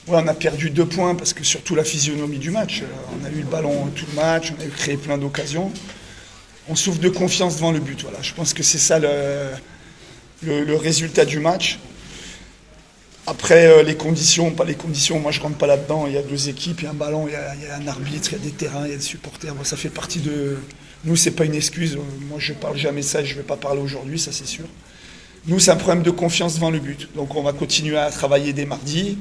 Ouais, on a perdu 2 points parce que surtout la physionomie du match. On a eu le ballon tout le match, on a créé plein d'occasions. On souffre de confiance devant le but. Voilà. Je pense que c'est ça le résultat du match. Après, les conditions, pas les conditions, moi je rentre pas là-dedans. Il y a 2 équipes, il y a un ballon, il y a un arbitre, il y a des terrains, il y a des supporters. Bon, ça fait partie de. Nous, c'est pas une excuse. Moi, je parle jamais ça et je vais pas parler aujourd'hui, ça c'est sûr. Nous, c'est un problème de confiance devant le but. Donc, on va continuer à travailler dès mardi.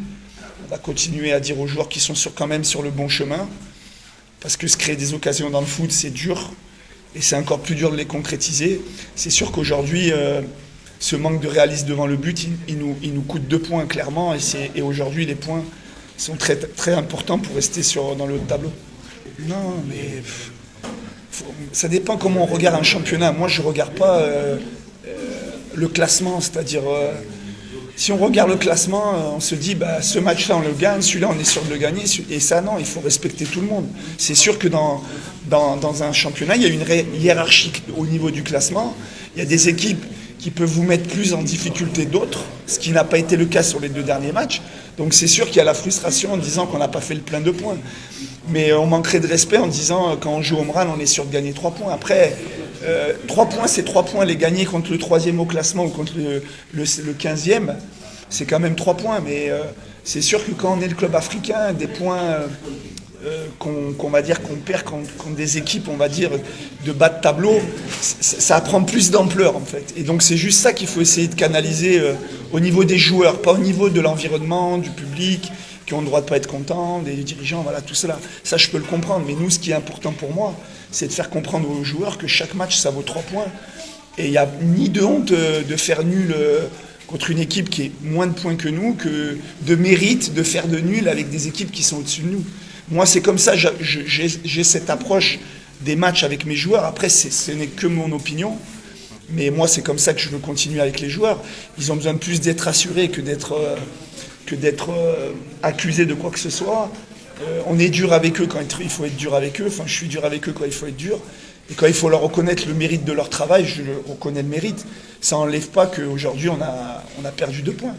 On va continuer à dire aux joueurs qu'ils sont quand même sur le bon chemin. Parce que se créer des occasions dans le foot, c'est dur. Et c'est encore plus dur de les concrétiser. C'est sûr qu'aujourd'hui, ce manque de réalisme devant le but, il nous coûte 2 points, clairement. Et aujourd'hui, les points sont très, très importants pour rester dans le haut de tableau. Non, mais ça dépend comment on regarde un championnat. Moi, je ne regarde pas le classement, c'est-à-dire... si on regarde le classement, on se dit ce match-là on le gagne, celui-là on est sûr de le gagner, et ça non, il faut respecter tout le monde. C'est sûr que dans un championnat, il y a une hiérarchie au niveau du classement, il y a des équipes qui peuvent vous mettre plus en difficulté d'autres, ce qui n'a pas été le cas sur les 2 derniers matchs. Donc c'est sûr qu'il y a la frustration en disant qu'on n'a pas fait le plein de points. Mais on manquerait de respect en disant quand on joue au Mran, on est sûr de gagner 3 points. Après, 3 points, c'est 3 points. Les gagner contre le 3e au classement ou contre le 15e, c'est quand même 3 points. Mais c'est sûr que quand on est le club africain, des points qu'on va dire qu'on perd contre des équipes, on va dire, de bas de tableau, ça prend plus d'ampleur en fait. Et donc c'est juste ça qu'il faut essayer de canaliser au niveau des joueurs, pas au niveau de l'environnement, du public, qui ont le droit de ne pas être contents, des dirigeants, voilà, tout cela. Ça, je peux le comprendre. Mais nous, ce qui est important pour moi, c'est de faire comprendre aux joueurs que chaque match, ça vaut 3 points. Et il n'y a ni de honte de faire nul contre une équipe qui est moins de points que nous, que de mérite de faire de nul avec des équipes qui sont au-dessus de nous. Moi, c'est comme ça, j'ai cette approche des matchs avec mes joueurs. Après, ce n'est que mon opinion. Mais moi, c'est comme ça que je veux continuer avec les joueurs. Ils ont besoin de plus d'être assurés que d'être accusés de quoi que ce soit. On est dur avec eux quand il faut être dur avec eux. Enfin, je suis dur avec eux quand il faut être dur. Et quand il faut leur reconnaître le mérite de leur travail, je reconnais le mérite. Ça n'enlève pas qu'aujourd'hui, on a perdu 2 points.